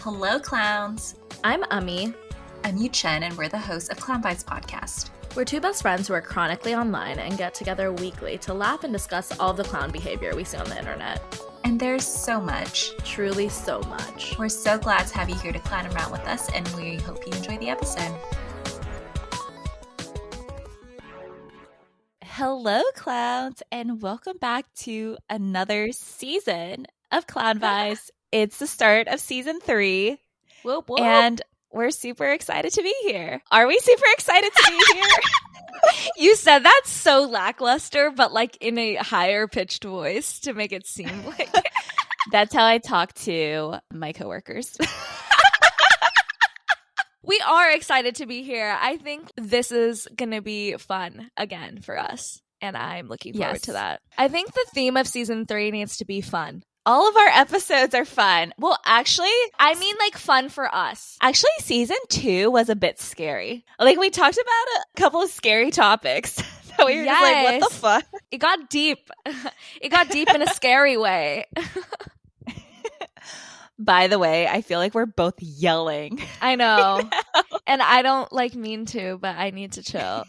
Hello, clowns. I'm Ami. I'm Yu Chen, and we're the hosts of Clown Vibes Podcast. We're two best friends who are chronically online and get together weekly to laugh and discuss all the clown behavior we see on the internet. And there's so much. Truly so much. We're so glad to have you here to clown around with us, and we hope you enjoy the episode. Hello, clowns, and welcome back to another season of Clown Vibes. It's the start of season 3. Whoop, whoop. And we're super excited to be here. Are we super excited to be here? You said that so lackluster, but like in a higher pitched voice to make it seem like That's how I talk to my coworkers. we are excited to be here. I think this is going to be fun again for us, and I'm looking forward to that. I think the theme of season 3 needs to be fun. All of our episodes are fun. Well, actually, I mean like fun for us. Actually, season 2 was a bit scary. Like, we talked about a couple of scary topics that we were just like, what the fuck? It got deep. It got deep in a scary way. By the way, I feel like we're both yelling. I know. And I don't mean to, but I need to chill.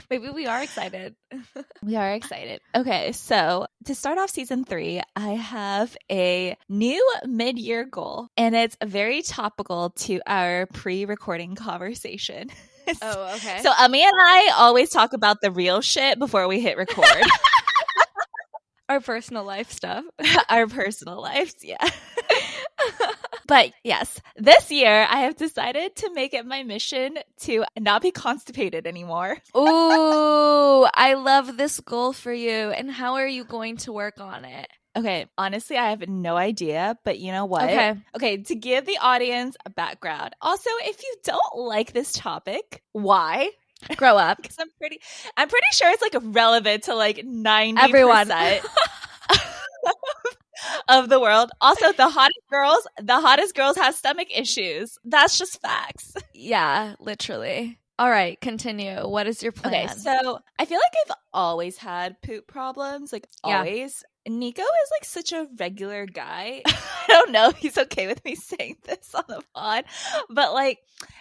Maybe we are excited. We are excited. Okay, so to start off season 3, I have a new mid-year goal, and it's very topical to our pre-recording conversation. Oh, okay. So Ami and I always talk about the real shit before we hit record. Our personal life stuff. Our personal lives, yeah. But yes, this year I have decided to make it my mission to not be constipated anymore. Ooh, I love this goal for you. And how are you going to work on it? Okay, honestly, I have no idea, but you know what? Okay, to give the audience a background. Also, if you don't like this topic, why? Grow up. Because I'm pretty sure it's like relevant to like 90% everyone of the world. Also, the hottest girls have stomach issues. That's just facts. Yeah, literally. All right, continue. What is your plan? Okay, so I feel like I've always had poop problems, like always. Nico is like such a regular guy. I don't know if he's okay with me saying this on the pod, but like,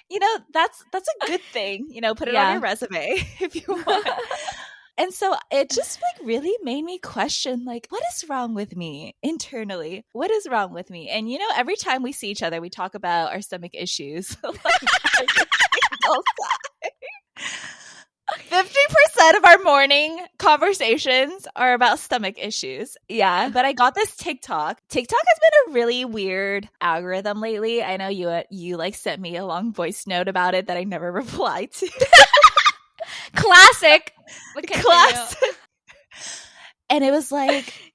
you know, that's a good thing. You know, put it on your resume if you want. And so it just like really made me question, like, what is wrong with me internally? What is wrong with me? And you know, every time we see each other, we talk about our stomach issues. Like, every single time. 50% of our morning conversations are about stomach issues. Yeah. But I got this TikTok. TikTok has been a really weird algorithm lately. I know you like sent me a long voice note about it that I never replied to. Classic. Classic. And it was like,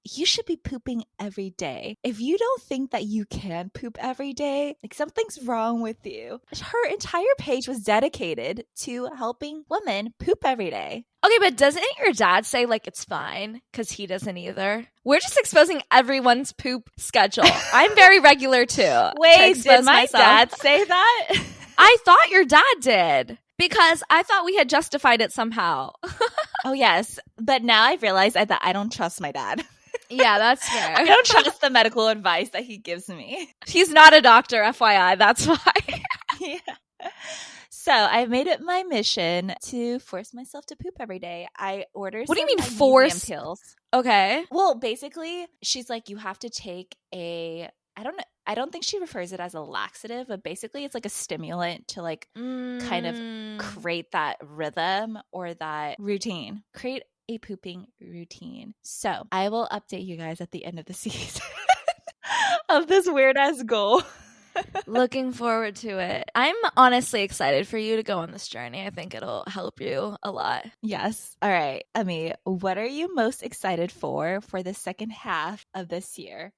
you should be pooping every day. If you don't think that you can poop every day, like something's wrong with you. Her entire page was dedicated to helping women poop every day. Okay, but doesn't your dad say like it's fine? Because he doesn't either. We're just exposing everyone's poop schedule. I'm very regular too. Wait, did my dad say that? I thought your dad did. Because I thought we had justified it somehow. Oh, yes. But now I've realized that I don't trust my dad. Yeah, that's fair. I don't trust the medical advice that he gives me. He's not a doctor, FYI. That's why. Yeah. So I've made it my mission to force myself to poop every day. I order What do you some mean magnesium force? pills. Okay. Well, basically, she's like, you have to take I don't think she refers it as a laxative, but basically it's like a stimulant to like kind of create that rhythm or that routine. Create a pooping routine. So I will update you guys at the end of the season of this weird ass goal. Looking forward to it. I'm honestly excited for you to go on this journey. I think it'll help you a lot. Yes. All right. Ami, what are you most excited for the second half of this year?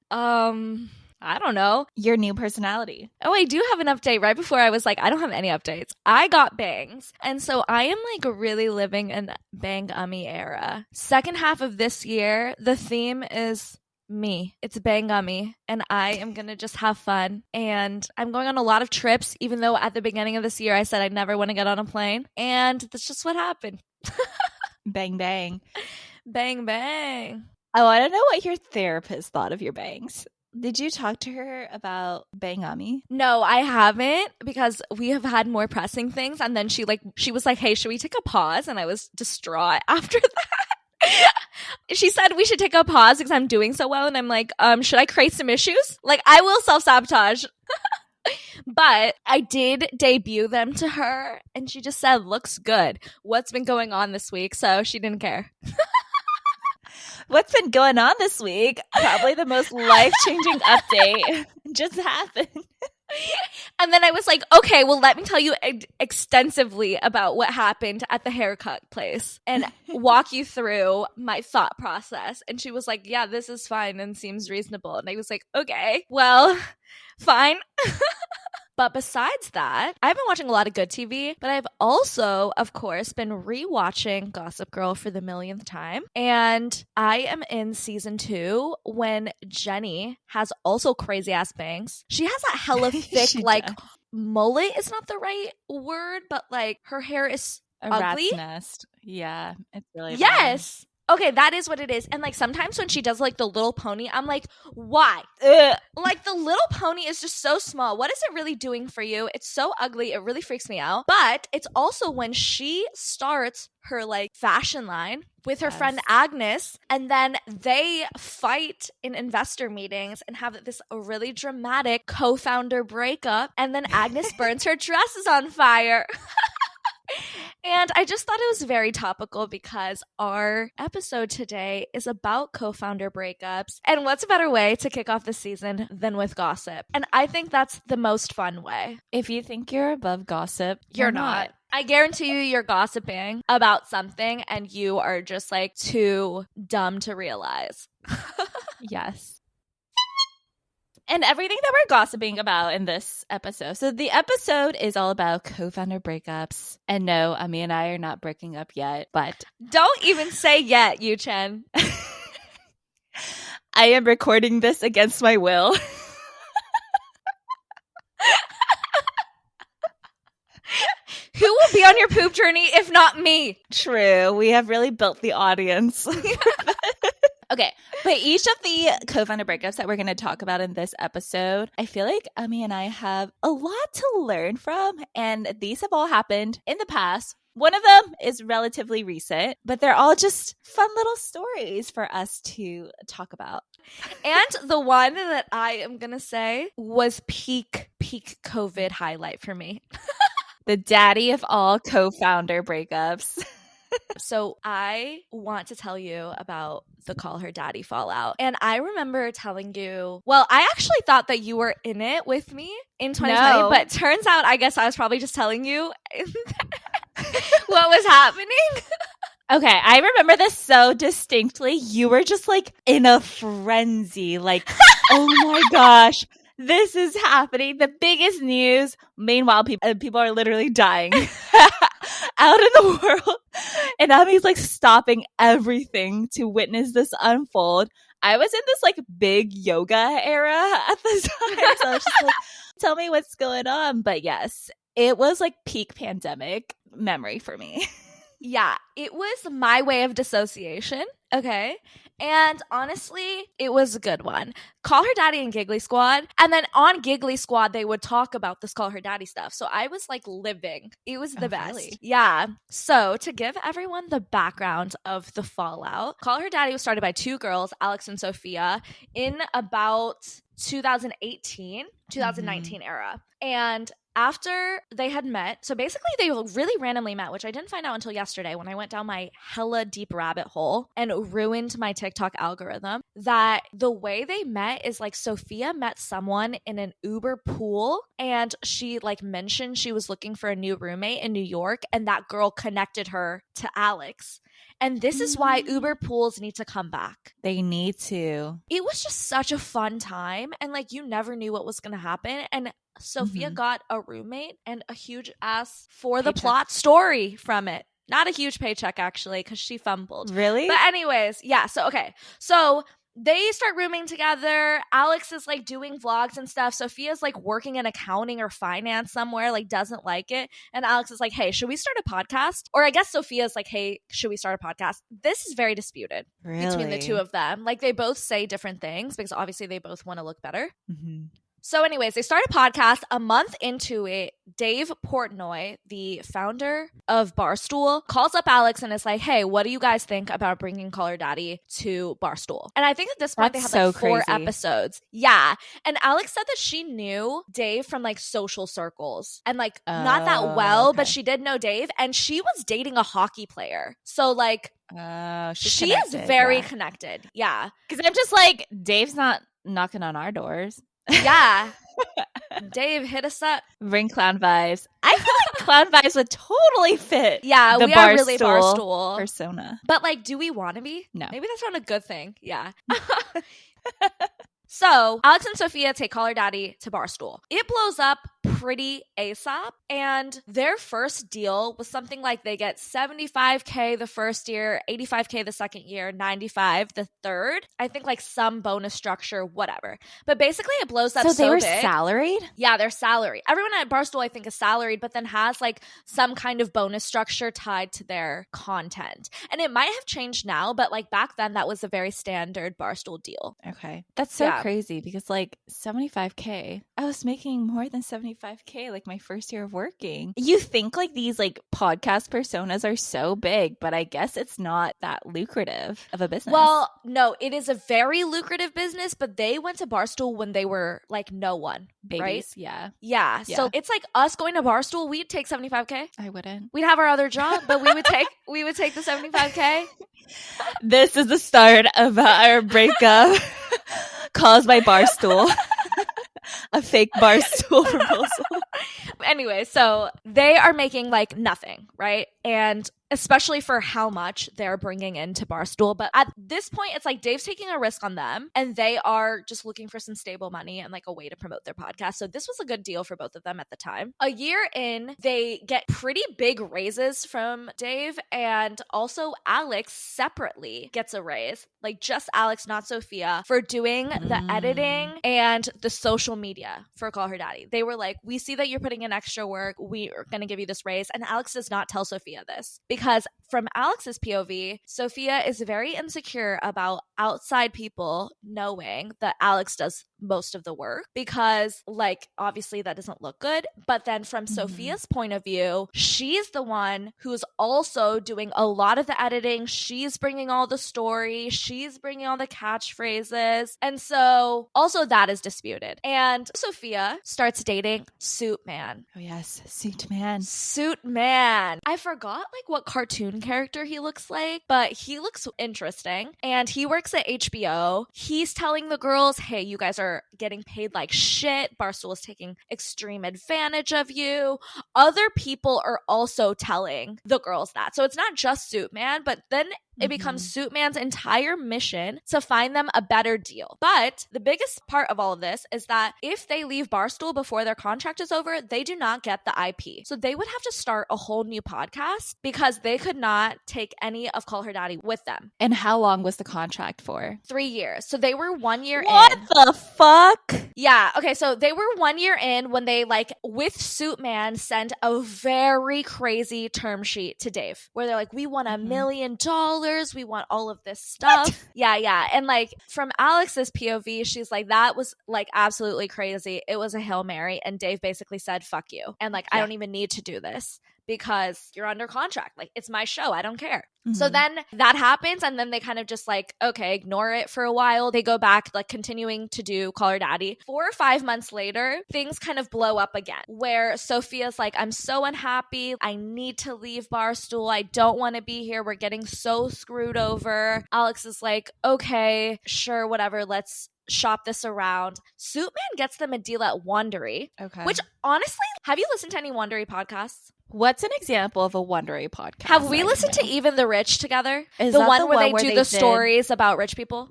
I don't know. Your new personality. Oh, I do have an update. Right before I was like, I don't have any updates. I got bangs. And so I am like really living an bang ummy era. Second half of this year, the theme is me. It's bang ummy. And I am going to just have fun. And I'm going on a lot of trips, even though at the beginning of this year, I said I'd never want to get on a plane. And that's just what happened. Bang, bang. Bang, bang. I want to know what your therapist thought of your bangs. Did you talk to her about Bangami? No, I haven't, because we have had more pressing things. And then she was like, hey, should we take a pause? And I was distraught after that. She said we should take a pause because I'm doing so well. And I'm like, should I create some issues? Like, I will self-sabotage. But I did debut them to her, and she just said, looks good. What's been going on this week? So she didn't care. What's been going on this week? Probably the most life-changing update just happened. And then I was like, okay, well, let me tell you extensively about what happened at the haircut place and walk you through my thought process. And she was like, yeah, this is fine and seems reasonable. And I was like, okay, well, fine. But besides that, I've been watching a lot of good TV, but I've also, of course, been rewatching Gossip Girl for the millionth time. And I am in season 2 when Jenny has also crazy ass bangs. She has that hella thick, like, mullet is not the right word, but like her hair is ugly. Rat's nest. Yeah, it's really yes. Bad. Okay, that is what it is. And like sometimes when she does like the little pony, I'm like, why? Like the little pony is just so small. What is it really doing for you? It's so ugly. It really freaks me out. But it's also when she starts her like fashion line with her friend Agnes, and then they fight in investor meetings and have this really dramatic co-founder breakup, and then Agnes burns her dresses on fire. And I just thought it was very topical because our episode today is about co-founder breakups. And what's a better way to kick off the season than with gossip? And I think that's the most fun way. If you think you're above gossip, you're not. I guarantee you're gossiping about something and you are just like too dumb to realize. Yes. And everything that we're gossiping about in this episode. So the episode is all about co-founder breakups. And no, Ami and I are not breaking up yet, but don't even say yet, Yu Chen. I am recording this against my will. Who will be on your poop journey if not me? True. We have really built the audience. Okay, but each of the co-founder breakups that we're going to talk about in this episode, I feel like Ami and I have a lot to learn from, and these have all happened in the past. One of them is relatively recent, but they're all just fun little stories for us to talk about. And the one that I am going to say was peak COVID highlight for me. The daddy of all co-founder breakups. So I want to tell you about the Call Her Daddy fallout. And I remember telling you, well, I actually thought that you were in it with me in 2020, but turns out I guess I was probably just telling you what was happening. Okay, I remember this so distinctly. You were just like in a frenzy, like, oh my gosh, this is happening. The biggest news. Meanwhile, people are literally dying out in the world. And Ami's like stopping everything to witness this unfold. I was in this like big yoga era at the time. So I was just like, tell me what's going on. But yes, it was like peak pandemic memory for me. Yeah, it was my way of dissociation. Okay. And honestly, it was a good one. Call Her Daddy and Giggly Squad. And then on Giggly Squad, they would talk about this Call Her Daddy stuff. So I was like living. It was the best. Really? Yeah. So to give everyone the background of the fallout, Call Her Daddy was started by two girls, Alex and Sophia, in about 2019 era. And after they had met, so basically they really randomly met, which I didn't find out until yesterday when I went down my hella deep rabbit hole and ruined my TikTok algorithm, that the way they met is like Sophia met someone in an Uber pool and she like mentioned she was looking for a new roommate in New York, and that girl connected her to Alex. And this is why Uber pools need to come back. They need to. It was just such a fun time. And like you never knew what was going to happen. And Sophia got a roommate and a huge ass for the plot story from it. Not a huge paycheck, actually, because she fumbled. Really? But anyways, yeah. So, okay. So they start rooming together. Alex is like doing vlogs and stuff. Sophia's like working in accounting or finance somewhere, like doesn't like it. And Alex is like, hey, should we start a podcast? Or I guess Sophia's like, hey, should we start a podcast? This is very disputed between the two of them. Like they both say different things because obviously they both want to look better. Mm-hmm. So anyways, they start a podcast. A month into it, Dave Portnoy, the founder of Barstool, calls up Alex and is like, hey, what do you guys think about bringing Call Her Daddy to Barstool? And I think at this point they have like 4 episodes. Yeah. And Alex said that she knew Dave from like social circles and like not that well, but she did know Dave and she was dating a hockey player. So like she is very connected. Yeah. Because I'm just like, Dave's not knocking on our doors. Yeah. Dave, hit us up. Bring clown vibes. I feel like clown vibes would totally fit. Yeah, the we are really Barstool persona. But like, do we want to be? No. Maybe that's not a good thing. Yeah. So Alex and Sophia take Call Her Daddy to Barstool. It blows up pretty ASAP. And their first deal was something like they get $75K the first year, $85K the second year, $95 the third. I think like some bonus structure, whatever. But basically it blows up so they were big. Salaried? Yeah, they're salaried. Everyone at Barstool I think is salaried, but then has like some kind of bonus structure tied to their content. And it might have changed now, but like back then that was a very standard Barstool deal. Okay. That's so crazy because like $75K, I was making more than $75K like my first year of working. You think like these like podcast personas are so big, but I guess it's not that lucrative of a business. Well, no, it is a very lucrative business, but they went to Barstool when they were like no one. Babies, right? Yeah. Yeah. So it's like us going to Barstool, we'd take $75K. I wouldn't. We'd have our other job, but we would take the $75K. This is the start of our breakup caused by Barstool. A fake Barstool proposal. Anyway, so they are making like nothing, right? And especially for how much they're bringing into Barstool. But at this point, it's like Dave's taking a risk on them and they are just looking for some stable money and like a way to promote their podcast. So this was a good deal for both of them at the time. A year in, they get pretty big raises from Dave, and also Alex separately gets a raise. Like just Alex, not Sophia, for doing the editing and the social media for Call Her Daddy. They were like, we see that you're putting in extra work. We are going to give you this raise. And Alex does not tell Sophia this because from Alex's POV, Sophia is very insecure about outside people knowing that Alex does most of the work because like obviously that doesn't look good. But then from Sophia's point of view, she's the one who's also doing a lot of the editing. She's bringing all the story. She's bringing all the catchphrases. And so also that is disputed. And Sophia starts dating Suit Man. Oh yes, Suit Man. Suit Man. I forgot like what cartoon character he looks like, but he looks interesting. And he works at HBO. He's telling the girls, hey, you guys are getting paid like shit. Barstool is taking extreme advantage of you. Other people are also telling the girls that. So it's not just Suit Man, but then it becomes Suit Man's entire mission to find them a better deal. But the biggest part of all of this is that if they leave Barstool before their contract is over, they do not get the IP. So they would have to start a whole new podcast because they could not take any of Call Her Daddy with them. And how long was the contract for? 3 years. So they were 1 year in. What the fuck? Yeah. Okay. So they were 1 year in when they like with Suit Man send a very crazy term sheet to Dave where they're like, we want $1 million. We want all of this stuff. What? Yeah. And like from Alex's POV, she's like, that was like absolutely crazy. It was a Hail Mary. And Dave basically said, fuck you. And like, I don't even need to do this because you're under contract. Like, it's my show. I don't care. So then that happens. And then they kind of just like, okay, ignore it for a while. They go back, like continuing to do Call Her Daddy. 4 or 5 months later, things kind of blow up again where Sophia's like, I'm so unhappy. I need to leave Barstool. I don't want to be here. We're getting so screwed over. Alex is like, okay, sure, whatever. Let's shop this around. Suit Man gets them a deal at Wondery. Okay. Which honestly, have you listened to any Wondery podcasts? What's an example of a Wondery podcast? Have we listened to Even the Rich together? Is the that one the where one they where do they the did- stories about rich people?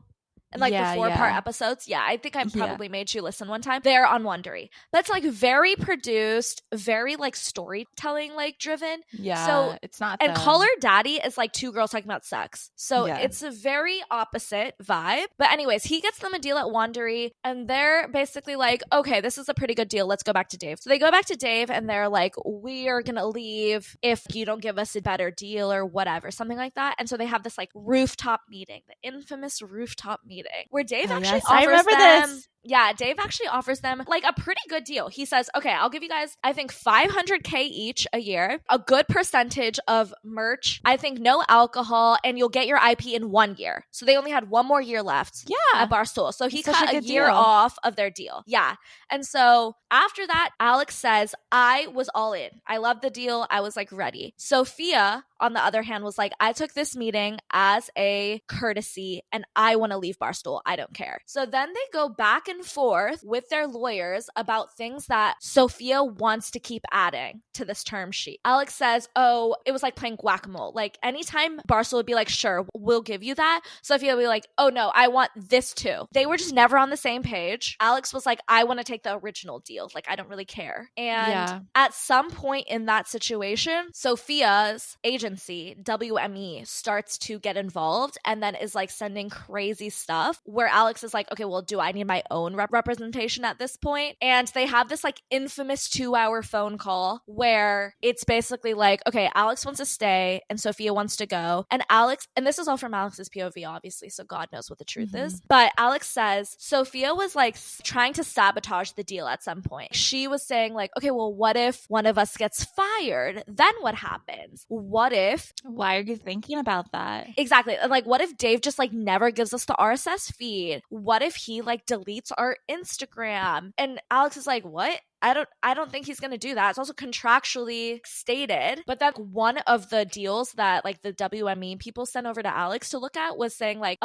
and like the 4-part episodes. Yeah, I think I probably made you listen one time. They're on Wondery. That's like very produced, very like storytelling like driven. Yeah, so it's not. And Call Her Daddy is like two girls talking about sex. So it's a very opposite vibe. But anyways, he gets them a deal at Wondery, and they're basically like, okay, this is a pretty good deal. Let's go back to Dave. So they go back to Dave, and they're like, we are gonna leave if you don't give us a better deal or whatever, something like that. And so they have this like rooftop meeting, the infamous rooftop meeting, where Dave offers I remember them this. Yeah, Dave actually offers them like a pretty good deal. He says, okay, I'll give you guys, I think $500K each a year, a good percentage of merch, I think no alcohol, and you'll get your IP in 1 year. So they only had 1 more year left at Barstool. So he cut a year off of their deal. Yeah. And so after that, Alex says, I was all in. I loved the deal. I was like ready. Sophia, on the other hand, was like, I took this meeting as a courtesy and I want to leave Barstool. I don't care. So then they go back and forth with their lawyers about things that Sophia wants to keep adding to this term sheet. Alex says, oh, it was like playing whack-a-mole. Like anytime Barstool would be like, sure, we'll give you that, Sophia would be like, oh no, I want this too. They were just never on the same page. Alex was like, I want to take the original deal. Like, I don't really care. And at some point in that situation, Sophia's agency, WME, starts to get involved and then is like sending crazy stuff where Alex is like, okay, well, do I need my own representation at this point? And they have this like infamous 2-hour phone call where it's basically like, okay, Alex wants to stay and Sophia wants to go. And Alex, and this is all from Alex's POV, obviously, so God knows what the truth is. But Alex says Sophia was like trying to sabotage the deal at some point. She was saying like, okay, well, what if one of us gets fired? Then what happens? What if... Why are you thinking about that? Exactly. And like, what if Dave just like never gives us the RSS feed? What if he like deletes our Instagram? And Alex is like, what? I don't think he's going to do that. It's also contractually stated. But then one of the deals that like the WME people sent over to Alex to look at was saying like,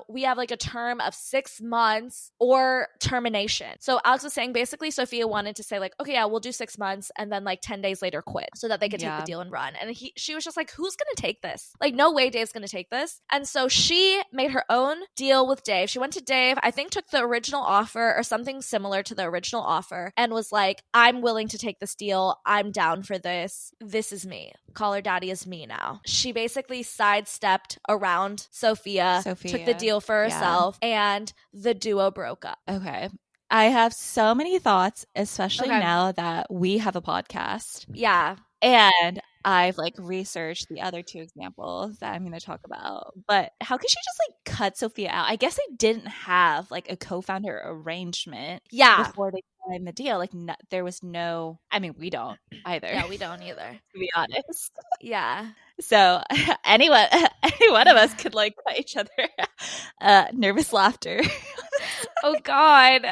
we have like a term of 6 months or termination. So Alex was saying basically Sophia wanted to say like, okay, yeah, we'll do 6 months and then like 10 days later quit so that they could take the deal and run. And she was just like, who's going to take this? Like, no way Dave's going to take this. And so she made her own deal with Dave. She went to Dave, I think took the original offer or something similar to the original offer and was like, I'm willing to take this deal. I'm down for this. This is me. Call Her Daddy is me now. She basically sidestepped around Sophia, took the deal for herself, and the duo broke up. Okay. I have so many thoughts, especially now that we have a podcast. Yeah. And I've like researched the other 2 examples that I'm going to talk about. But how could she just like cut Sophia out? I guess they didn't have like a co-founder arrangement before they signed the deal. Like there was no, I mean, we don't either. Yeah, we don't either. To be honest. Yeah. So any one of us could like cut each other. Nervous laughter. Oh God.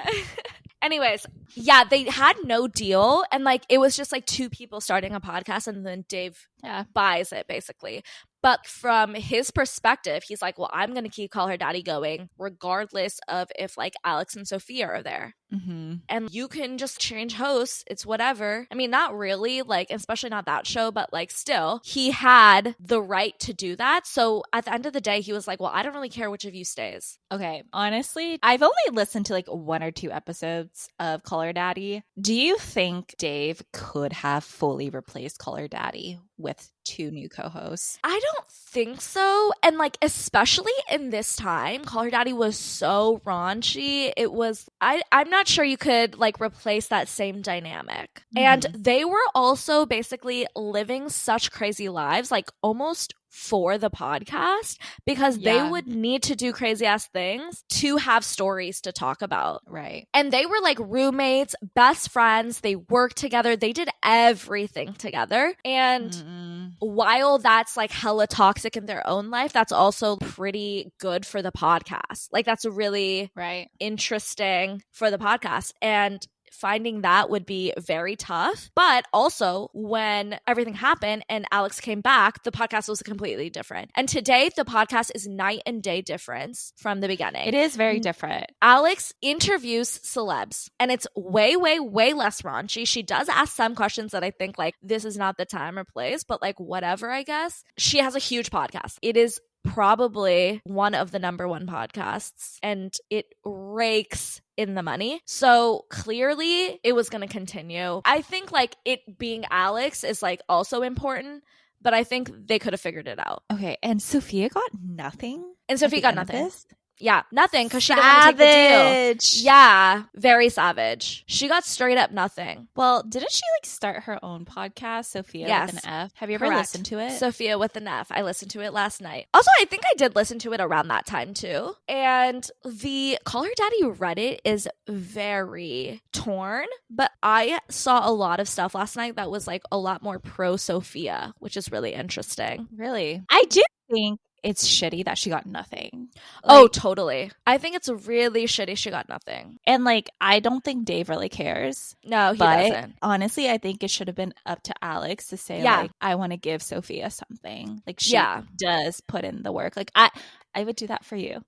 Anyways, yeah, they had no deal. And like, it was just like 2 people starting a podcast and then Dave buys it basically. But from his perspective, he's like, well, I'm going to keep Call Her Daddy going regardless of if like Alex and Sophia are there. Mm-hmm. And you can just change hosts. It's whatever. I mean, not really, like, especially not that show, but like still, he had the right to do that. So at the end of the day, he was like, well, I don't really care which of you stays. Okay. Honestly, I've only listened to like 1 or 2 episodes of Call Her Daddy. Do you think Dave could have fully replaced Call Her Daddy with 2 new co-hosts? I don't think so. And like, especially in this time, Call Her Daddy was so raunchy. It was, I'm not sure you could like replace that same dynamic. Mm-hmm. And they were also basically living such crazy lives, like almost for the podcast, because they would need to do crazy ass things to have stories to talk about. Right. And they were like roommates, best friends. They worked together. They did everything together. And while that's like hella toxic in their own life, that's also pretty good for the podcast. Like that's really interesting for the podcast. And finding that would be very tough. But also, when everything happened and Alex came back, the podcast was completely different. And today, the podcast is night and day difference from the beginning. It is very different. Alex interviews celebs, and it's way, way, way less raunchy. She does ask some questions that I think, like, this is not the time or place, but, like, whatever, I guess. She has a huge podcast. It is probably one of the number one podcasts, and it rakes in the money. So clearly it was going to continue. I think like it being Alex is like also important, but I think they could have figured it out. Okay, and Sophia got nothing? And Sophia got nothing. This? Yeah, nothing, because she didn't want to take the deal. Yeah, very savage. She got straight up nothing. Well, didn't she like start her own podcast, Sophia with an F? Have you ever listened to it? Sophia with an F. I listened to it last night. Also, I think I did listen to it around that time too. And the Call Her Daddy Reddit is very torn, but I saw a lot of stuff last night that was like a lot more pro Sophia, which is really interesting. Really? I do think it's shitty that she got nothing. Oh, totally. I think it's really shitty she got nothing. And like, I don't think Dave really cares. No, he doesn't. Honestly, I think it should have been up to Alex to say, like, I want to give Sophia something. Like, she does put in the work. Like, I would do that for you.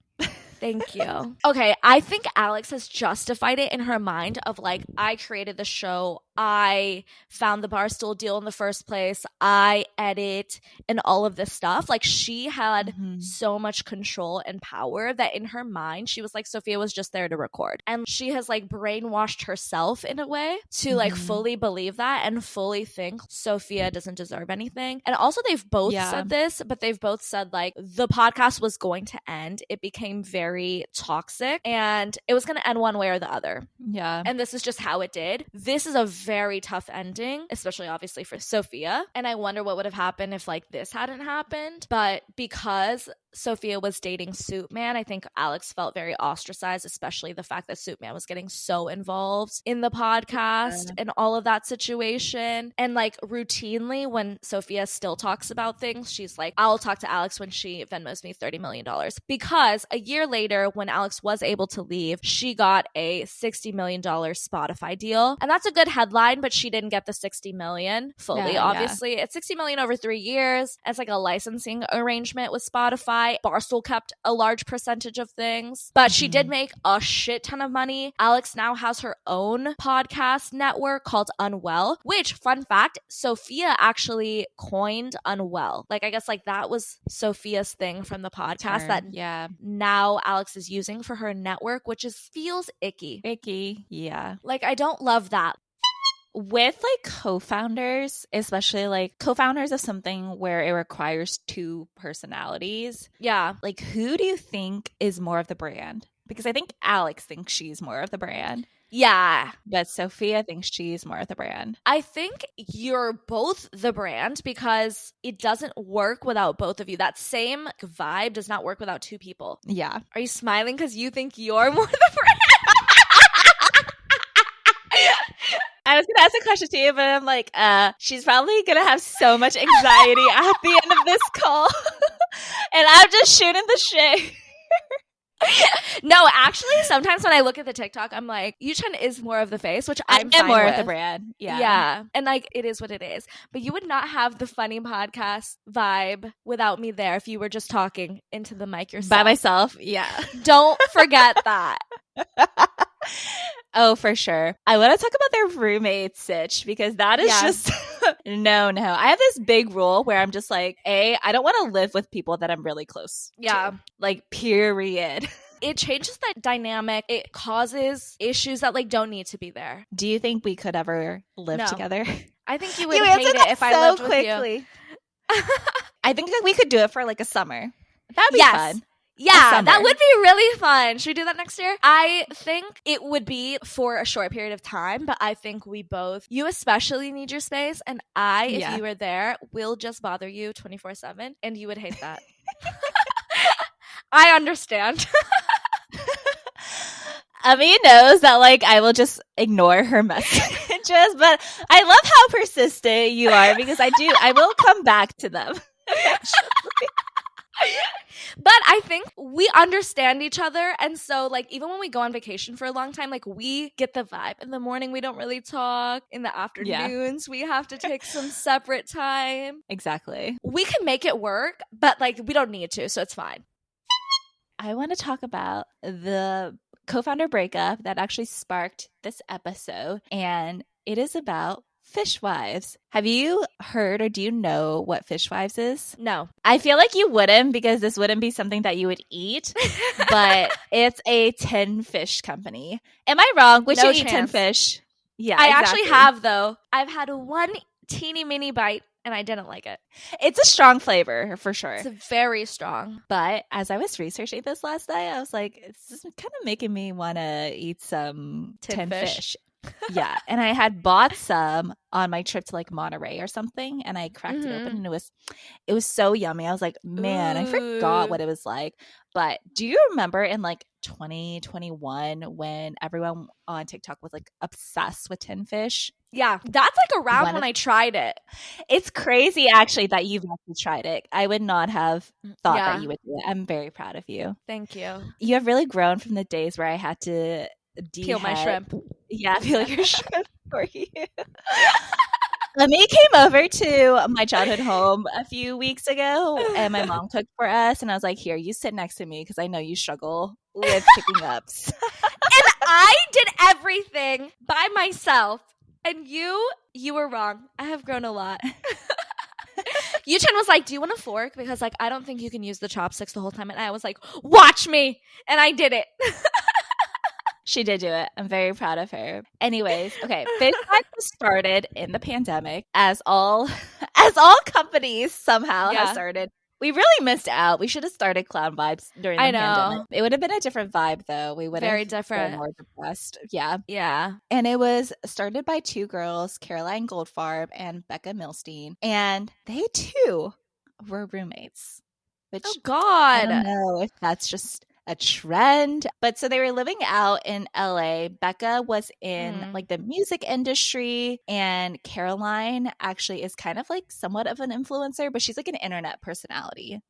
Thank you. Okay, I think Alex has justified it in her mind of like, I created the show, I found the Barstool deal in the first place, I edit and all of this stuff. Like she had so much control and power that in her mind, she was like, Sophia was just there to record. And she has like brainwashed herself in a way to like fully believe that and fully think Sophia doesn't deserve anything. And also they've both said this, but they've both said like the podcast was going to end. It became very toxic and it was going to end one way or the other. Yeah. And this is just how it did. This is a very tough ending, especially obviously for Sophia. And I wonder what would have happened if like this hadn't happened. But because Sophia was dating Soup Man, I think Alex felt very ostracized, especially the fact that Soup Man was getting so involved in the podcast and all of that situation. And like routinely when Sophia still talks about things, she's like, I'll talk to Alex when she Venmos me $30 million. Because a year later, when Alex was able to leave, she got a $60 million Spotify deal. And that's a good headline, but she didn't get the $60 million fully, obviously. It's $60 million over 3 years. It's like a licensing arrangement with Spotify. Barstool kept a large percentage of things, but she did make a shit ton of money. Alex now has her own podcast network called Unwell, which, fun fact, Sophia actually coined Unwell. Like, I guess like that was Sophia's thing from the podcast that now Alex is using for her network, which feels icky. Yeah. Like, I don't love that. With like co-founders, especially like co-founders of something where it requires two personalities. Yeah. Like who do you think is more of the brand? Because I think Alex thinks she's more of the brand. Yeah. But Sophia thinks she's more of the brand. I think you're both the brand because it doesn't work without both of you. That same vibe does not work without two people. Yeah. Are you smiling because you think you're more the brand? I was gonna ask a question to you, but I'm like, she's probably gonna have so much anxiety at the end of this call. And I'm just shooting the shit. No, actually, sometimes when I look at the TikTok, I'm like, Yuchen is more of the face, which I'm fine more with. Of the brand. Yeah. Yeah. And like, it is what it is. But you would not have the funny podcast vibe without me there if you were just talking into the mic yourself. By myself. Yeah. Don't forget that. Oh, for sure. I want to talk about their roommate sitch because that is just no. I have this big rule where I'm just like, I don't want to live with people that I'm really close to. Like, period. It changes that dynamic. It causes issues that like don't need to be there. Do you think we could ever live together? I think you would hate it if I lived with you. I think that we could do it for like a summer. That'd be fun. Yeah, that would be really fun. Should we do that next year? I think it would be for a short period of time, but I think we both, you especially need your space, and if you were there, will just bother you 24/7, and you would hate that. I understand. Ami knows that like I will just ignore her messages, but I love how persistent you are because I will come back to them. But I think we understand each other. And so, like, even when we go on vacation for a long time, like, we get the vibe. In the morning, we don't really talk. In the afternoons, we have to take some separate time. Exactly. We can make it work, but, like, we don't need to. So it's fine. I want to talk about the co-founder breakup that actually sparked this episode. And it is about Fishwives. Have you heard or do you know what Fishwives is? No. I feel like you wouldn't because this wouldn't be something that you would eat, but it's a tin fish company. Am I wrong? Would No you eat tin chance. fish? Yeah, I exactly. actually have, though. I've had one teeny mini bite and I didn't like it. It's a strong flavor for sure. It's very strong. But as I was researching this last night, I was like, it's kind of making me want to eat some tin fish. Yeah. And I had bought some on my trip to like Monterey or something, and I cracked it open and it was so yummy. I was like, man, I forgot what it was like. But do you remember in like 2021 when everyone on TikTok was like obsessed with tin fish? Yeah, that's like around when I tried it. It's crazy actually that you've actually tried it. I would not have thought that you would do it. I'm very proud of you. Thank you. You have really grown from the days where I had to peel my shrimp. Yeah, peel your shrimp for you. Lemmy came over to my childhood home a few weeks ago, and my mom cooked for us, and I was like, here, you sit next to me because I know you struggle with picking ups. And I did everything by myself, and you were wrong. I have grown a lot. Yuchen was like, do you want a fork? Because like I don't think you can use the chopsticks the whole time. And I was like, watch me. And I did it. She did do it. I'm very proud of her. Anyways, okay. Fishwives started in the pandemic, as all companies somehow have started. We really missed out. We should have started Clown Vibes during the pandemic. It would have been a different vibe, though. We would have been more depressed. Yeah. Yeah. And it was started by two girls, Caroline Goldfarb and Becca Milstein. And they, too, were roommates. Which, oh, God. I don't know if that's just a trend. But so they were living out in LA. Becca was in like the music industry, and Caroline actually is kind of like somewhat of an influencer, but she's like an internet personality.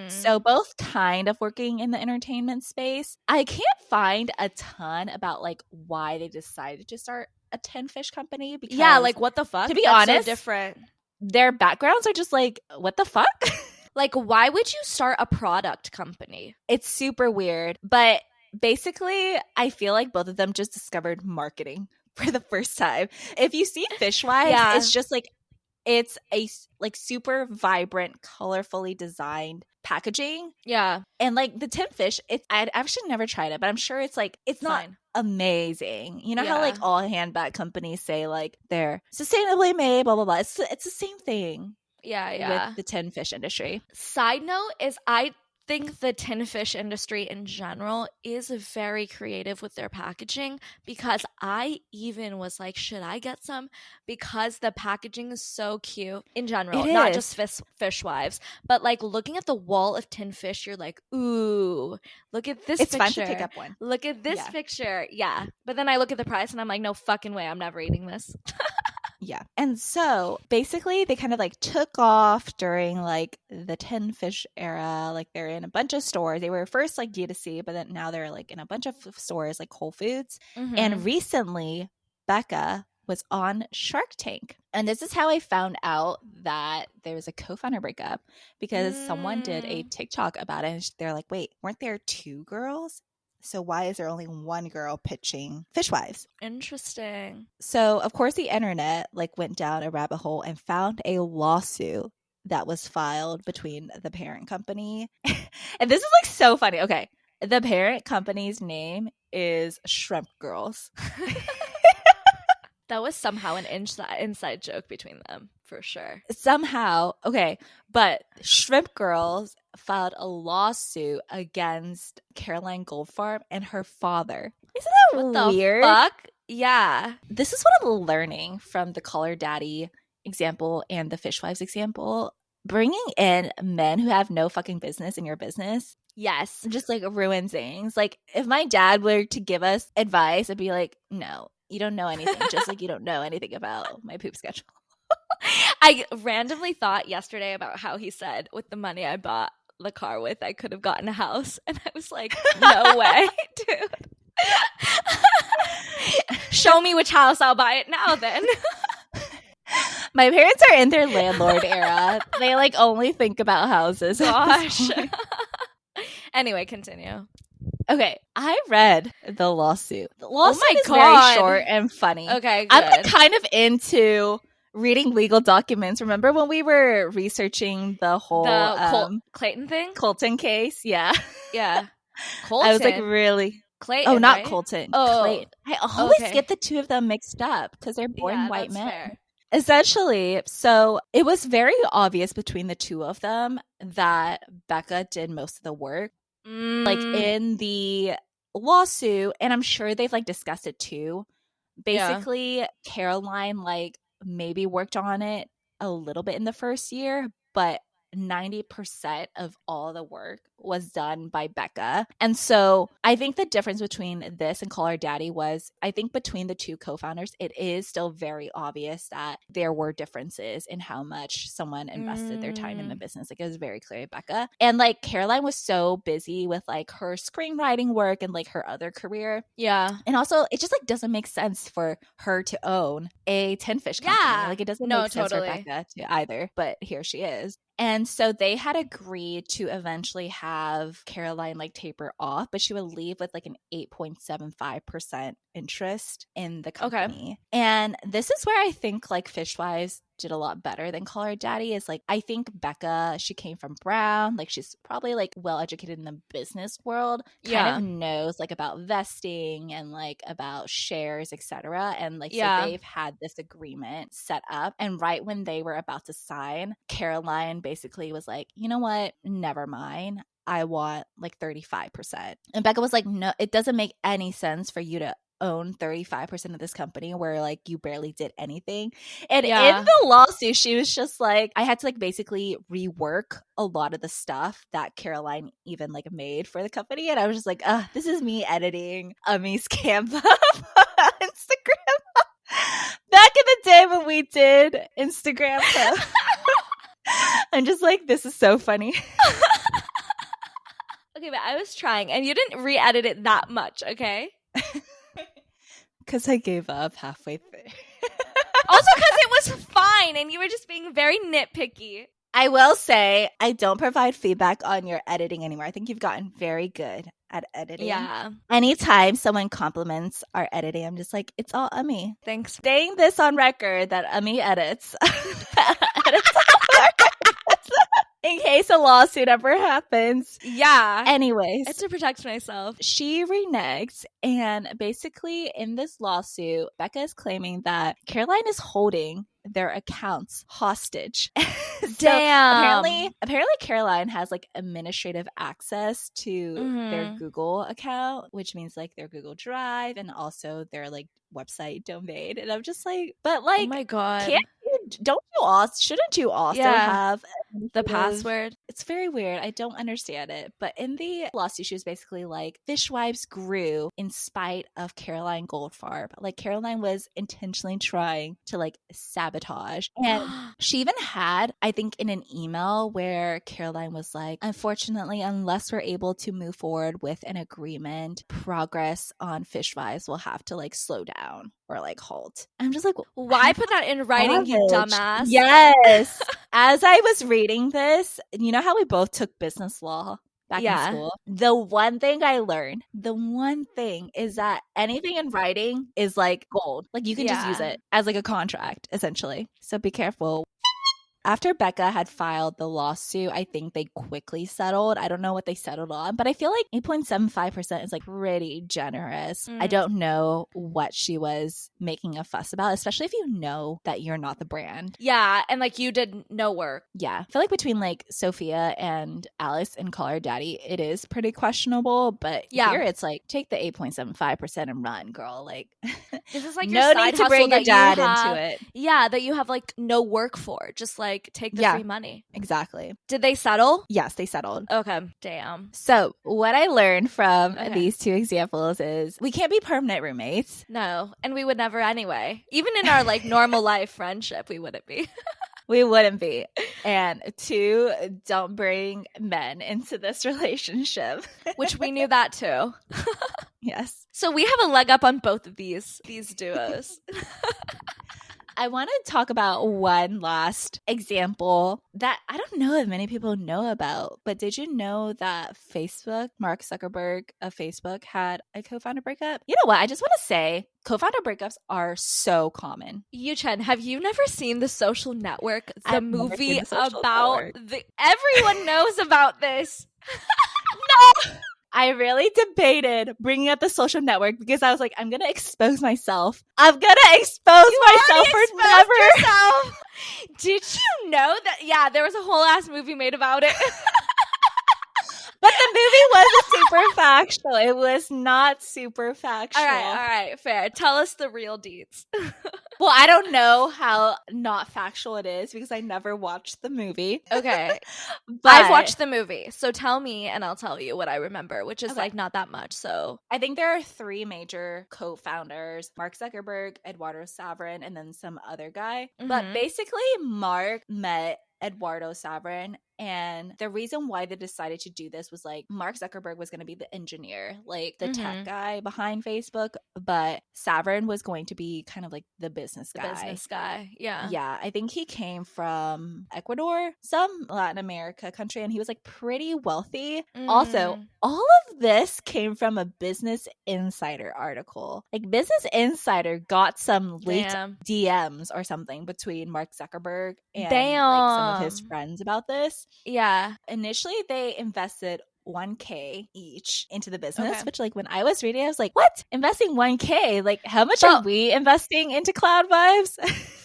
So both kind of working in the entertainment space. I can't find a ton about like why they decided to start a tin fish company, because like what the fuck? To be honest, so different. Their backgrounds are just like, what the fuck? Like, why would you start a product company? It's super weird. But basically, I feel like both of them just discovered marketing for the first time. If you see Fishwives, it's just like, it's a like super vibrant, colorfully designed packaging. Yeah. And like the tin fish, I'd actually never tried it, but I'm sure it's like, it's not amazing. You know how like all handbag companies say like they're sustainably made, blah, blah, blah. It's the same thing. Yeah. With the tin fish industry. Side note is I think the tin fish industry in general is very creative with their packaging, because I even was like, should I get some? Because the packaging is so cute in general, not just Fishwives, but like looking at the wall of tin fish, you're like, ooh, look at this picture. It's fun to pick up one. Look at this picture. Yeah. But then I look at the price and I'm like, no fucking way, I'm never eating this. Yeah. And so basically they kind of like took off during like the tin fish era. Like they're in a bunch of stores. They were first like D2C, but then now they're like in a bunch of stores like Whole Foods. And recently Becca was on Shark Tank. And this is how I found out that there was a co-founder breakup, because someone did a TikTok about it. And they're like, wait, weren't there two girls? So why is there only one girl pitching Fishwives? Interesting. So, of course, the internet like went down a rabbit hole and found a lawsuit that was filed between the parent company. And this is like so funny. Okay. The parent company's name is Shrimp Girls. That was somehow an inside joke between them, for sure. Somehow. Okay. But Shrimp Girls filed a lawsuit against Caroline Goldfarb and her father. Isn't that weird? What the fuck? Yeah. This is what I'm learning from the Call Her Daddy example and the Fishwives example. Bringing in men who have no fucking business in your business. Yes. Just like ruins things. Like if my dad were to give us advice, I'd be like, no, you don't know anything. Just like you don't know anything about my poop schedule. I randomly thought yesterday about how he said, with the money I bought the car with, I could have gotten a house. And I was like, no way, dude. Show me which house, I'll buy it now then. My parents are in their landlord era. They like only think about houses. Gosh. Anyway, continue. Okay, I read the lawsuit. The lawsuit is very God. short and funny. Okay, good. I'm like kind of into reading legal documents. Remember when we were researching the whole Clayton thing? Colton case? Yeah. Yeah. Colton. I was like really Clayton. Oh, not right? Colton. Oh. Clayton. I always Okay. get the two of them mixed up because they're born white that's men. fair. Essentially, so it was very obvious between the two of them that Becca did most of the work. Like in the lawsuit, and I'm sure they've like discussed it too. Basically, Caroline like maybe worked on it a little bit in the first year, but 90% of all the work was done by Becca. And so I think the difference between this and Call Her Daddy was, I think between the two co-founders, it is still very obvious that there were differences in how much someone invested their time in the business. Like it was very clear, Becca. And like Caroline was so busy with like her screenwriting work and like her other career. Yeah. And also it just like doesn't make sense for her to own a tin fish company. Yeah. Like it doesn't make sense for Becca to either, but here she is. And so they had agreed to eventually have Caroline like taper off, but she would leave with like an 8.75% interest in the company. Okay. And this is where I think like Fishwives did a lot better than Call Her Daddy. Is like, I think Becca, she came from Brown, like she's probably like well educated in the business world, kind of knows like about vesting and like about shares, etc. And like so they've had this agreement set up, and right when they were about to sign, Caroline basically was like, you know what, never mind, I want like 35%. And Becca was like, no, it doesn't make any sense for you to own 35% of this company where like you barely did anything. And in the lawsuit, she was just like, I had to like basically rework a lot of the stuff that Caroline even like made for the company. And I was just like, this is me editing Ami's Canva on Instagram. Back in the day when we did Instagram posts. I'm just like, this is so funny. Okay, but I was trying and you didn't re-edit it that much, okay? Because I gave up halfway through. Also because it was fine and you were just being very nitpicky. I will say, I don't provide feedback on your editing anymore. I think you've gotten very good at editing. Yeah. Anytime someone compliments our editing, I'm just like, it's all Ami. Thanks. Saying this on record that Ami edits. In case a lawsuit ever happens. Yeah. Anyways. It's to protect myself. She reneged, and basically in this lawsuit, Becca is claiming that Caroline is holding their accounts hostage. Damn. Apparently Caroline has like administrative access to their Google account, which means like their Google Drive and also their like website domain. And I'm just like, but like, oh my God. Shouldn't you also have the password? It's very weird. I don't understand it. But in the lawsuit, she was basically like, Fishwives grew in spite of Caroline Goldfarb. Like Caroline was intentionally trying to like sabotage. And she even had, I think in an email where Caroline was like, unfortunately, unless we're able to move forward with an agreement, progress on Fishwives will have to like slow down or like halt. I'm just like, why put that in writing, you dumbass? Yes. As I was reading this, you know how we both took business law back in school? The one thing I learned, is that anything in writing is like gold. Like you can just use it as like a contract, essentially. So be careful. After Becca had filed the lawsuit, I think they quickly settled. I don't know what they settled on, but I feel like 8.75% is like pretty generous. I don't know what she was making a fuss about, especially if you know that you're not the brand. Yeah, and like you did no work. Yeah. I feel like between like Sophia and Alice and Call Her Daddy, it is pretty questionable, but here it's like take the 8.75% and run, girl. Like this is like no your side need to bring your dad into it. Yeah, that you have like no work for. Just like take the free money. Exactly. Did they settle? Yes, they settled. Okay. Damn. So what I learned from these two examples is we can't be permanent roommates. No. And we would never anyway. Even in our like normal life friendship, we wouldn't be. We wouldn't be. And two, don't bring men into this relationship. Which we knew that too. Yes. So we have a leg up on both of these duos. I want to talk about one last example that I don't know if many people know about, but did you know that Facebook, Mark Zuckerberg of Facebook, had a co-founder breakup? You know what? I just want to say co-founder breakups are so common. Chen, have you never seen The Social Network, the I've never seen movie The Social about Network. everyone knows about this? No! I really debated bringing up The Social Network because I was like, I'm going to expose myself. I'm going to expose myself for never. Yourself. Did you know that? Yeah, there was a whole ass movie made about it. But the movie wasn't super factual. It was not super factual. All right, fair. Tell us the real deets. Well, I don't know how not factual it is because I never watched the movie. Okay. But I've watched the movie, so tell me and I'll tell you what I remember, which is like not that much. So I think there are 3 major co-founders: Mark Zuckerberg, Eduardo Saverin, and then some other guy. But basically, Mark met Eduardo Saverin, and the reason why they decided to do this was like Mark Zuckerberg was going to be the engineer, like the tech guy behind Facebook, but Saverin was going to be kind of like the business guy. Yeah, I think he came from Ecuador, some Latin America country, and he was like pretty wealthy. Also, all of this came from a Business Insider article. Like Business Insider got some leaked DMs or something between Mark Zuckerberg and like some of his friends about this. Yeah. Initially, they invested $1,000 each into the business, which like when I was reading, I was like, what? Investing $1,000? Like how much are we investing into Cloud Vibes?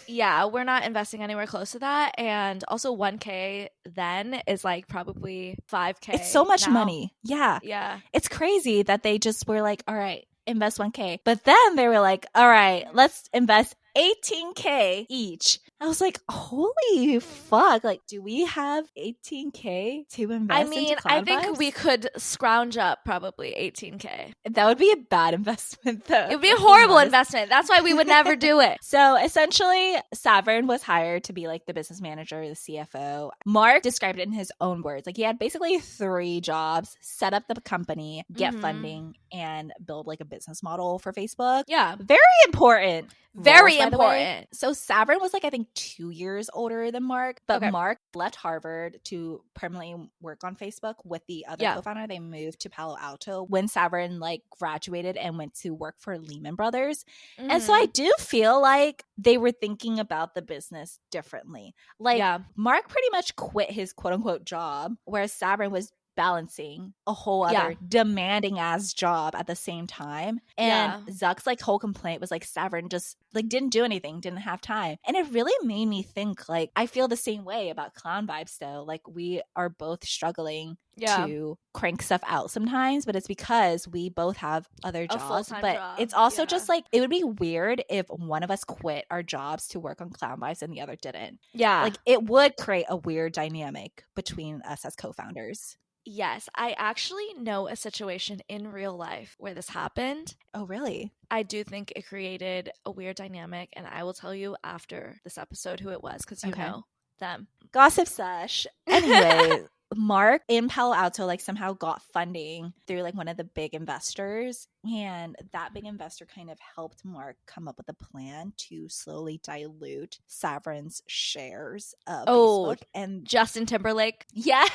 Yeah, we're not investing anywhere close to that. And also $1,000 then is like probably $5,000. It's so much money. Yeah. Yeah. It's crazy that they just were like, all right, invest $1,000. But then they were like, all right, let's invest $18,000 each. I was like, holy fuck. Like, do we have $18,000 to invest into Cloud I think Vibes? we could scrounge up probably $18,000. That would be a bad investment, though. It would be a horrible investment. That's why we would never do it. So essentially, Saverin was hired to be like the business manager, the CFO. Mark described it in his own words. Like he had basically 3 jobs: set up the company, get funding, and build like a business model for Facebook. Yeah. Very important. Very important. So Saverin was like, I think 2 years older than Mark, but Mark left Harvard to permanently work on Facebook with the other co-founder. They moved to Palo Alto when Saverin like graduated and went to work for Lehman Brothers. And so I do feel like they were thinking about the business differently. Like Mark pretty much quit his quote unquote job, whereas Saverin was balancing a whole other demanding ass job at the same time. And Zuck's like whole complaint was like Saverin just like didn't do anything, didn't have time. And it really made me think like I feel the same way about Clown Vibes though. Like we are both struggling to crank stuff out sometimes, but it's because we both have other jobs. But it's also just like it would be weird if one of us quit our jobs to work on Clown Vibes and the other didn't. Yeah. Like it would create a weird dynamic between us as co-founders. Yes, I actually know a situation in real life where this happened. Oh, really? I do think it created a weird dynamic, and I will tell you after this episode who it was because you know them. Gossip sesh. Anyway, Mark in Palo Alto like somehow got funding through like one of the big investors, and that big investor kind of helped Mark come up with a plan to slowly dilute Saverin's shares of Facebook. And Justin Timberlake. Yeah.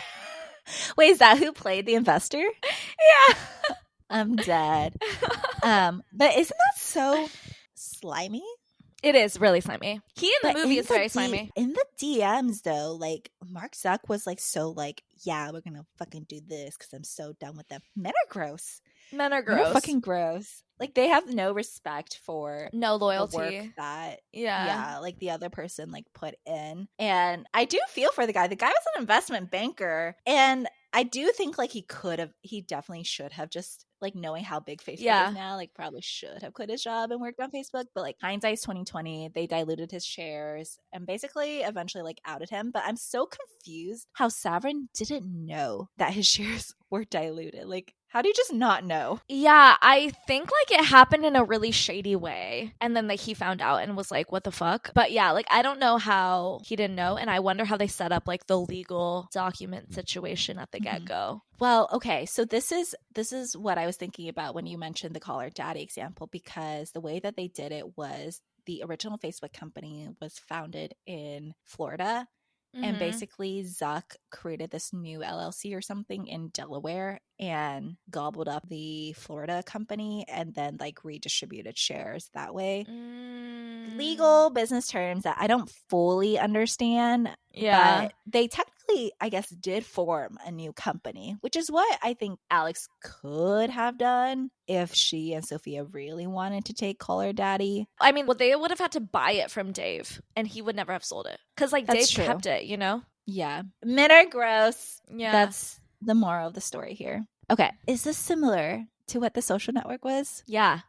Wait, is that who played the investor? Yeah. I'm dead. But isn't that so slimy? It is really slimy. He in the movie is very slimy. In the DMs though, like Mark Zuck was like so like, yeah, we're gonna fucking do this because I'm so done with them. Men are gross. Men are gross. Men are fucking gross. Like they have no respect for no loyalty the work that like the other person like put in. And I do feel for the guy. The guy was an investment banker, and I do think like he definitely should have just like knowing how big Facebook is now, like probably should have quit his job and worked on Facebook. But like hindsight's 2020, they diluted his shares and basically eventually like outed him. But I'm so confused how Saverin didn't know that his shares were diluted. Like how do you just not know? Yeah, I think like it happened in a really shady way. And then like he found out and was like, what the fuck? But yeah, like I don't know how he didn't know. And I wonder how they set up like the legal document situation at the get-go. Well, okay. So this is what I was thinking about when you mentioned the caller daddy example, because the way that they did it was the original Facebook company was founded in Florida. Mm-hmm. And basically, Zuck created this new LLC or something in Delaware and gobbled up the Florida company and then like redistributed shares that way. Legal business terms that I don't fully understand. Yeah. But they technically, I guess, did form a new company, which is what I think Alex could have done if she and Sophia really wanted to take Call Her Daddy. I mean, well, they would have had to buy it from Dave, and he would never have sold it. Because, like, That's Dave true. kept it, you know? Yeah. Men are gross. Yeah. That's the moral of the story here. Okay. Is this similar to what The Social Network was? Yeah.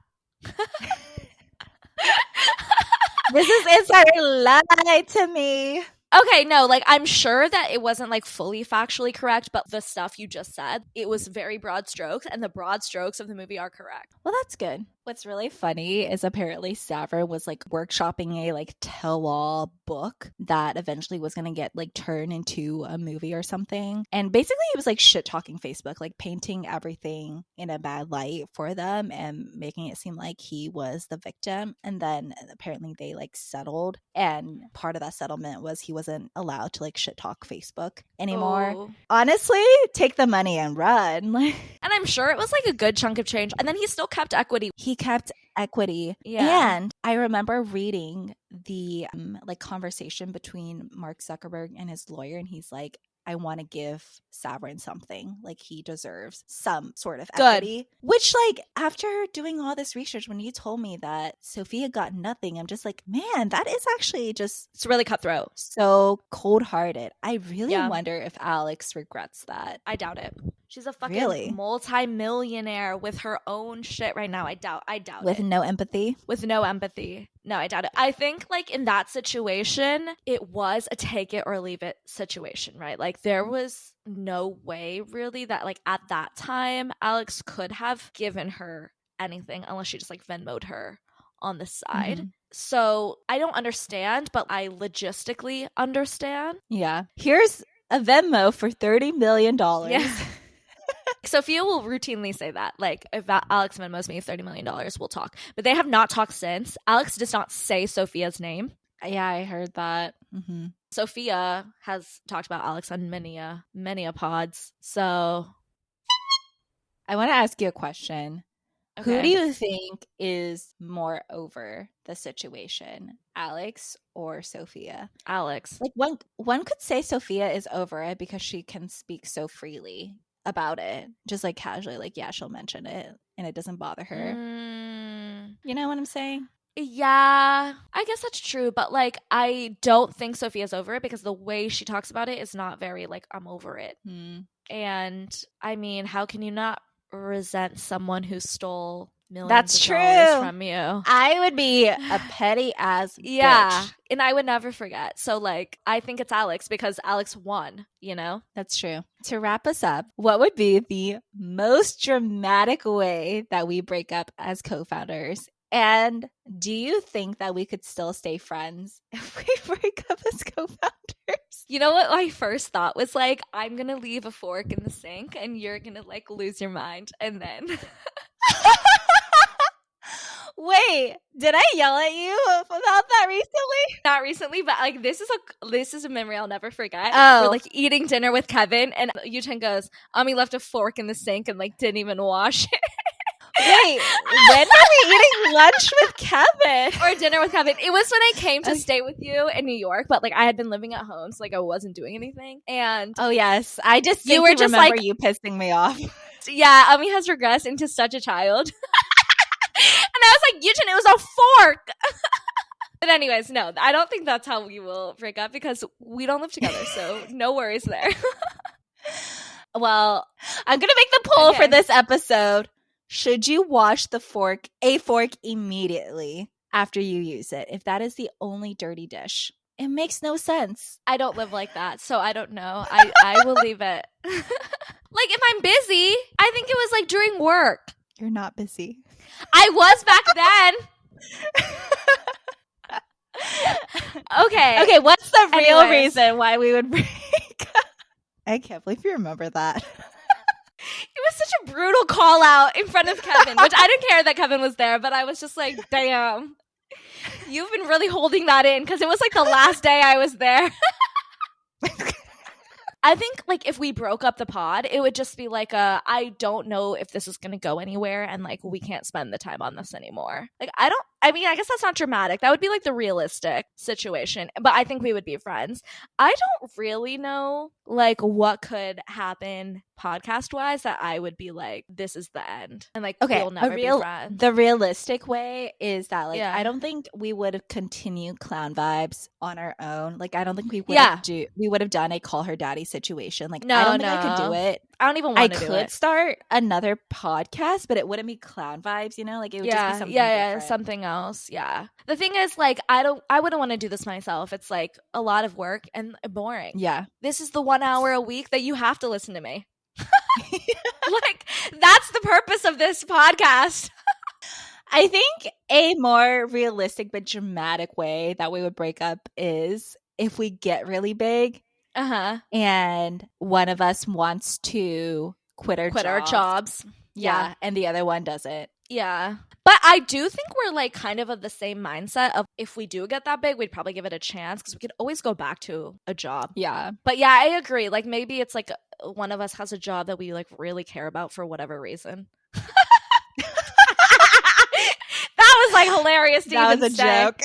This is insider lie to me. Okay, no, like, I'm sure that it wasn't, like, fully factually correct, but the stuff you just said, it was very broad strokes, and the broad strokes of the movie are correct. Well, that's good. What's really funny is apparently Savra was, like, workshopping a, like, tell-all book that eventually was going to get, like, turned into a movie or something. And basically it was, like, shit-talking Facebook, like, painting everything in a bad light for them and making it seem like he was the victim. And then apparently they, like, settled. And part of that settlement was he wasn't allowed to like shit talk Facebook anymore. Oh. Honestly, take the money and run. And I'm sure it was like a good chunk of change. And then he still kept equity. He kept equity. Yeah. And I remember reading the like conversation between Mark Zuckerberg and his lawyer, and he's like, I want to give Savrin something. Like, he deserves some sort of equity. Which, like, after doing all this research, when you told me that Sophia got nothing, I'm just like, man, that is actually just... It's really cutthroat. So cold-hearted. I really wonder if Alex regrets that. I doubt it. She's a fucking multi-millionaire with her own shit right now. I doubt With it. no empathy? With no empathy. No, I doubt it. I think, like, in that situation, it was a take it or leave it situation, right? Like, there was no way, really, that, like, at that time, Alex could have given her anything unless she just, like, Venmo'd her on the side. Mm-hmm. So, I don't understand, but I logistically understand. Yeah. Here's a Venmo for $30 million. Yeah. Sophia will routinely say that. Like, if Alex Venmos me $30 million, we'll talk. But they have not talked since. Alex does not say Sophia's name. Yeah, I heard that. Mm-hmm. Sophia has talked about Alex on many a pods. So I want to ask you a question. Okay. Who do you think is more over the situation, Alex or Sophia? Alex. Like, one could say Sophia is over it because she can speak so freely about it, just like casually, like, yeah, she'll mention it and it doesn't bother her. You know what I'm saying? Yeah, I guess that's true, but like, I don't think Sophia's over it because the way she talks about it is not very like, I'm over it. And I mean, how can you not resent someone who stole millions of dollars from you? I would be a petty ass bitch. Yeah, and I would never forget. So like, I think it's Alex because Alex won, you know? That's true. To wrap us up, what would be the most dramatic way that we break up as co-founders? And do you think that we could still stay friends if we break up as co-founders? You know what my first thought was? Like, I'm gonna leave a fork in the sink and you're gonna like lose your mind, and then Wait, did I yell at you about that recently? Not recently, but like, this is a memory I'll never forget. Oh. We're like eating dinner with Kevin, and Yuten goes, Ami left a fork in the sink and like didn't even wash it. Wait, when were we eating lunch with Kevin? Or dinner with Kevin? It was when I came to stay with you in New York, but like, I had been living at home, so like, I wasn't doing anything. And oh yes, I just you were just remember like, you pissing me off. Yeah, Ami has regressed into such a child. And I was like, Yuten, it was a fork. But anyways, no, I don't think that's how we will break up because we don't live together, so no worries there. Well, I'm gonna make the poll for this episode. Should you wash a fork immediately after you use it if that is the only dirty dish? It makes no sense. I don't live like that, so I don't know. I will leave it. Like, if I'm busy, I think it was like during work. You're not busy. I was back then. Okay, what's the real reason why we would break up? I can't believe you remember that. It was such a brutal call out in front of Kevin, which I didn't care that Kevin was there, but I was just like, damn. You've been really holding that in because it was like the last day I was there. I think like if we broke up the pod, it would just be like I don't know if this is going to go anywhere and like we can't spend the time on this anymore. Like I guess that's not dramatic. That would be like the realistic situation, but I think we would be friends. I don't really know like what could happen podcast wise that I would be like, this is the end. And like, okay, we'll never be friends. The realistic way is that like, Yeah. I don't think we would continue clown vibes on our own. Like, I don't think we would have done a call her daddy situation. Like, I don't think I could do it. I don't even want to do it. I could start another podcast, but it wouldn't be clown vibes, you know? Like, it would just be something different. Something else. Yeah. The thing is, like, I wouldn't want to do this myself. It's like a lot of work and boring. Yeah. This is the 1 hour a week that you have to listen to me. Like, that's the purpose of this podcast. I think a more realistic but dramatic way that we would break up is if we get really big. And one of us wants to quit our jobs. Yeah. And the other one doesn't. Yeah. But I do think we're like kind of the same mindset of if we do get that big, we'd probably give it a chance because we could always go back to a job. Yeah. But yeah, I agree. Like maybe it's like one of us has a job that we like really care about for whatever reason. That was like hilarious to that even was a say. joke.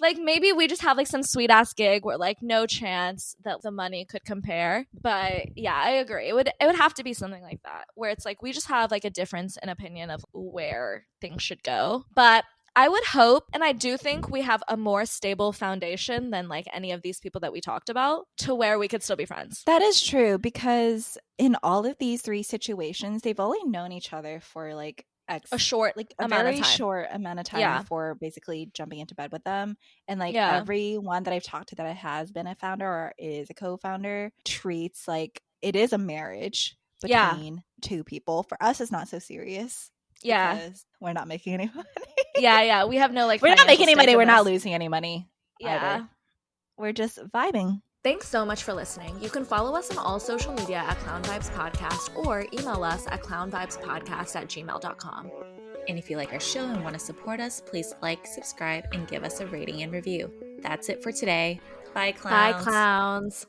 Like maybe we just have like some sweet ass gig where like no chance that the money could compare. But yeah, I agree. It would have to be something like that where it's like we just have like a difference in opinion of where things should go. But I would hope, and I do think we have a more stable foundation than like any of these people that we talked about to where we could still be friends. That is true because in all of these three situations, they've only known each other for like a very short amount of time before basically jumping into bed with them. And like everyone that I've talked to that has been a founder or is a co-founder treats like it is a marriage between two people. For us, it's not so serious. Yeah. Because we're not making any money. Yeah. We have no like we're not making any money. We're not losing any money. Yeah. Either. We're just vibing. Thanks so much for listening. You can follow us on all social media at Clown Vibes Podcast or email us at clownvibespodcast@gmail.com. And if you like our show and want to support us, please like, subscribe, and give us a rating and review. That's it for today. Bye, clowns. Bye, clowns.